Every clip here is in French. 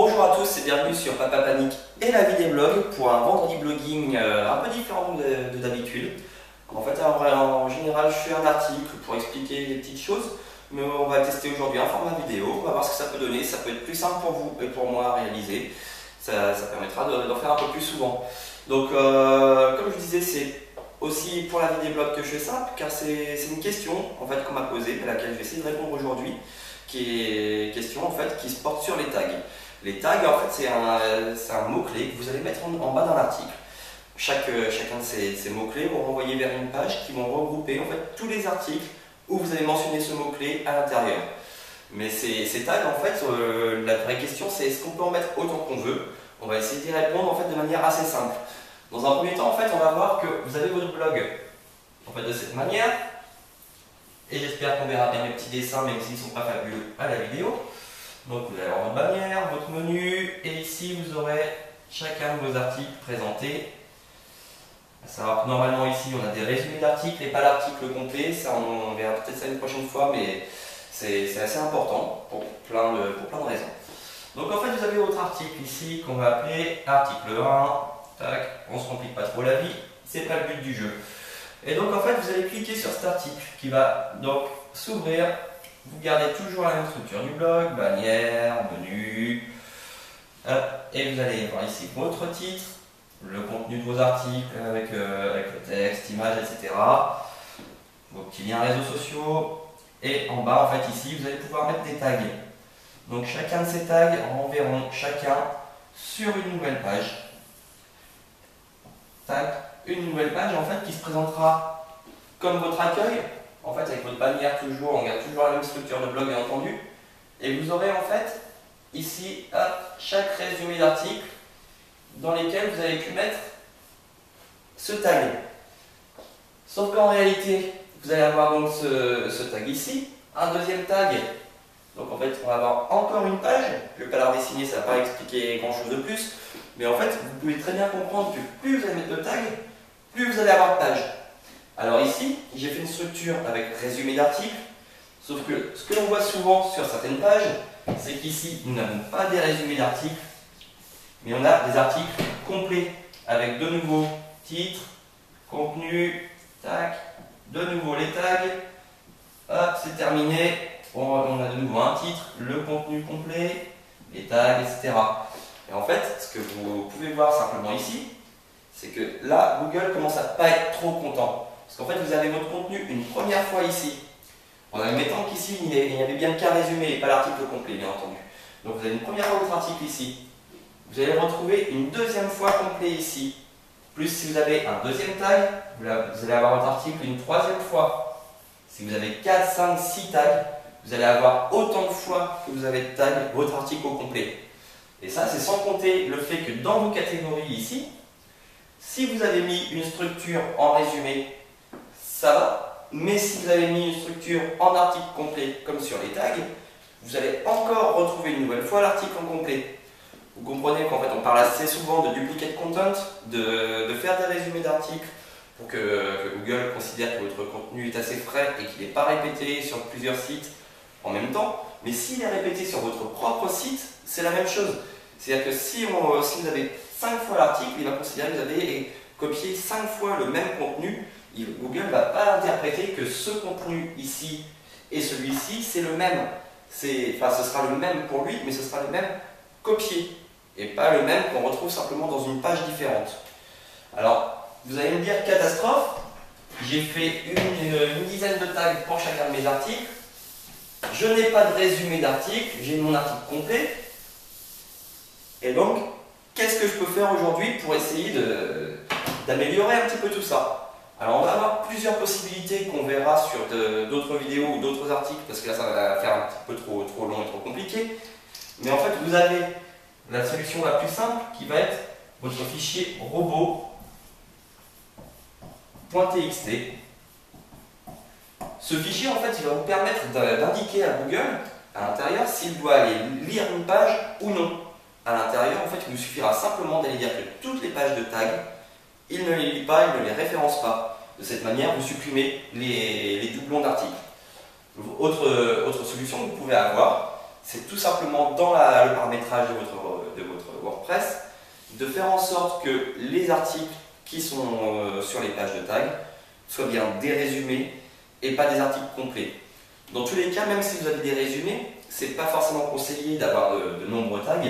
Bonjour à tous et bienvenue sur Papa Panique et la vie des blogs pour un vendredi blogging un peu différent de d'habitude. En fait, en général, je fais un article pour expliquer des petites choses, mais on va tester aujourd'hui un format vidéo. On va voir ce que ça peut donner. Ça peut être plus simple pour vous et pour moi à réaliser. Ça permettra d'en faire un peu plus souvent. Donc, comme je disais, c'est aussi pour la vie des blogs que je fais ça, car c'est une question en fait qu'on m'a posée, à laquelle je vais essayer de répondre aujourd'hui, qui est une question en fait qui se porte sur les tags. Les tags, en fait, c'est un mot-clé que vous allez mettre en bas d'un article. Chacun de ces mots-clés vont renvoyer vers une page qui vont regrouper en fait tous les articles où vous avez mentionné ce mot-clé à l'intérieur. Mais ces tags, en fait, la vraie question c'est est-ce qu'on peut en mettre autant qu'on veut? On va essayer d'y répondre en fait de manière assez simple. Dans un premier temps, en fait, on va voir que vous avez votre blog en fait, de cette manière. Et j'espère qu'on verra bien mes petits dessins, même s'ils ne sont pas fabuleux à la vidéo. Donc vous allez avoir votre bannière, votre menu, et ici vous aurez chacun de vos articles présentés. À savoir que normalement ici on a des résumés d'articles et pas l'article complet, ça on verra peut-être ça une prochaine fois, mais c'est assez important pour plein de raisons. Donc en fait vous avez votre article ici qu'on va appeler article 1, tac, on se complique pas trop la vie, c'est pas le but du jeu. Et donc en fait vous allez cliquer sur cet article qui va donc s'ouvrir. Vous gardez toujours la même structure du blog, bannière, menu, et vous allez voir ici votre titre, le contenu de vos articles avec le texte, images, etc. Vos petits liens réseaux sociaux, et en bas en fait ici vous allez pouvoir mettre des tags. Donc chacun de ces tags renverront chacun sur une nouvelle page. Tac, une nouvelle page en fait qui se présentera comme votre accueil. En fait, avec votre bannière toujours, on garde toujours la même structure de blog bien entendu. Et vous aurez en fait ici chaque résumé d'article dans lesquels vous avez pu mettre ce tag. Sauf qu'en réalité, vous allez avoir donc ce tag ici, un deuxième tag. Donc en fait, on va avoir encore une page. Je ne vais pas la redessiner, ça ne va pas expliquer grand chose de plus. Mais en fait, vous pouvez très bien comprendre que plus vous allez mettre de tag, plus vous allez avoir de pages. Alors ici, j'ai fait une structure avec résumé d'articles, sauf que ce que l'on voit souvent sur certaines pages, c'est qu'ici, nous n'avons pas des résumés d'articles, mais on a des articles complets, avec de nouveau titre, contenu, tac, de nouveau les tags, hop, c'est terminé, on a de nouveau un titre, le contenu complet, les tags, etc. Et en fait, ce que vous pouvez voir simplement ici, c'est que là, Google commence à pas être trop content. Parce qu'en fait, vous avez votre contenu une première fois ici, en admettant qu'ici, il n'y avait bien qu'un résumé et pas l'article complet, bien entendu. Donc vous avez une première fois votre article ici. Vous allez le retrouver une deuxième fois complet ici. Plus si vous avez un deuxième tag, vous allez avoir votre article une troisième fois. Si vous avez 4, 5, 6 tags, vous allez avoir autant de fois que vous avez de tags votre article au complet. Et ça, c'est sans compter le fait que dans vos catégories ici, si vous avez mis une structure en résumé, ça va, mais si vous avez mis une structure en article complet, comme sur les tags, vous allez encore retrouver une nouvelle fois l'article en complet. Vous comprenez qu'en fait on parle assez souvent de duplicate content, de faire des résumés d'articles pour que Google considère que votre contenu est assez frais et qu'il n'est pas répété sur plusieurs sites en même temps. Mais s'il est répété sur votre propre site, c'est la même chose. C'est-à-dire que si vous avez 5 fois l'article, il va considérer que vous avez copié 5 fois le même contenu. Google ne va pas interpréter que ce contenu ici et celui-ci, c'est le même. Enfin, ce sera le même pour lui, mais ce sera le même copié. Et pas le même qu'on retrouve simplement dans une page différente. Alors, vous allez me dire catastrophe. J'ai fait une dizaine de tags pour chacun de mes articles. Je n'ai pas de résumé d'article, j'ai mon article complet. Et donc, qu'est-ce que je peux faire aujourd'hui pour essayer d'améliorer un petit peu tout ça? Alors on va avoir plusieurs possibilités qu'on verra sur d'autres vidéos ou d'autres articles, parce que là ça va faire un petit peu trop long et trop compliqué. Mais en fait vous avez la solution la plus simple qui va être votre fichier robot.txt. Ce fichier en fait il va vous permettre d'indiquer à Google à l'intérieur s'il doit aller lire une page ou non. À l'intérieur en fait il vous suffira simplement d'aller dire que toutes les pages de tag, il ne les lit pas, il ne les référence pas. De cette manière, vous supprimez les doublons d'articles. Autre solution que vous pouvez avoir, c'est tout simplement dans le paramétrage de votre WordPress, de faire en sorte que les articles qui sont sur les pages de tag soient bien des résumés et pas des articles complets. Dans tous les cas, même si vous avez des résumés, c'est pas forcément conseillé d'avoir de nombreux tags,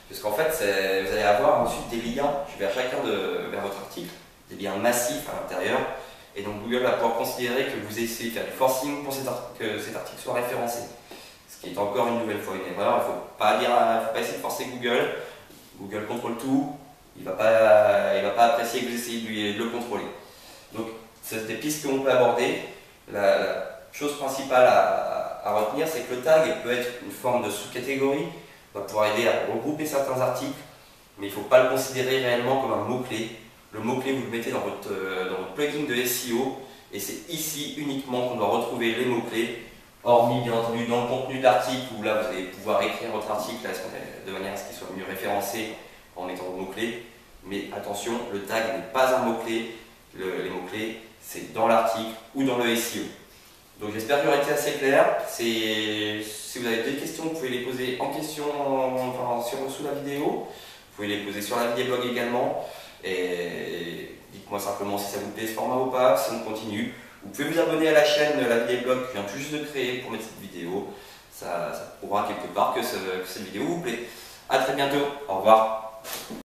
parce qu'en fait, vous allez avoir ensuite des liens vers vers votre article, des liens massifs à l'intérieur, et donc Google va pouvoir considérer que vous essayez de faire du forcing pour que cet article soit référencé. Ce qui est encore une nouvelle fois une erreur. Il ne faut pas essayer de forcer Google. Google contrôle tout. Il ne va pas apprécier que vous essayez de le contrôler. Donc, c'est des pistes que l'on peut aborder. La chose principale à retenir, c'est que le tag peut être une forme de sous-catégorie. Il va pouvoir aider à regrouper certains articles, mais il ne faut pas le considérer réellement comme un mot-clé. Le mot-clé, vous le mettez dans votre plugin de SEO, et c'est ici uniquement qu'on doit retrouver les mots-clés, hormis bien entendu dans le contenu de l'article, où là vous allez pouvoir écrire votre article de manière à ce qu'il soit mieux référencé en mettant vos mots-clés. Mais attention, le tag n'est pas un mot-clé. Les mots-clés, c'est dans l'article ou dans le SEO. Donc j'espère que j'aurai été assez clair. Si vous avez des questions, vous pouvez les poser en question sous la vidéo. Vous pouvez les poser sur la vidéo blog également. Et dites-moi simplement si ça vous plaît ce format ou pas, si on continue. Vous pouvez vous abonner à la chaîne La Vie des Blogs que je viens tout juste de créer pour mettre cette vidéo. Ça prouvera quelque part que cette vidéo vous plaît. A très bientôt, au revoir.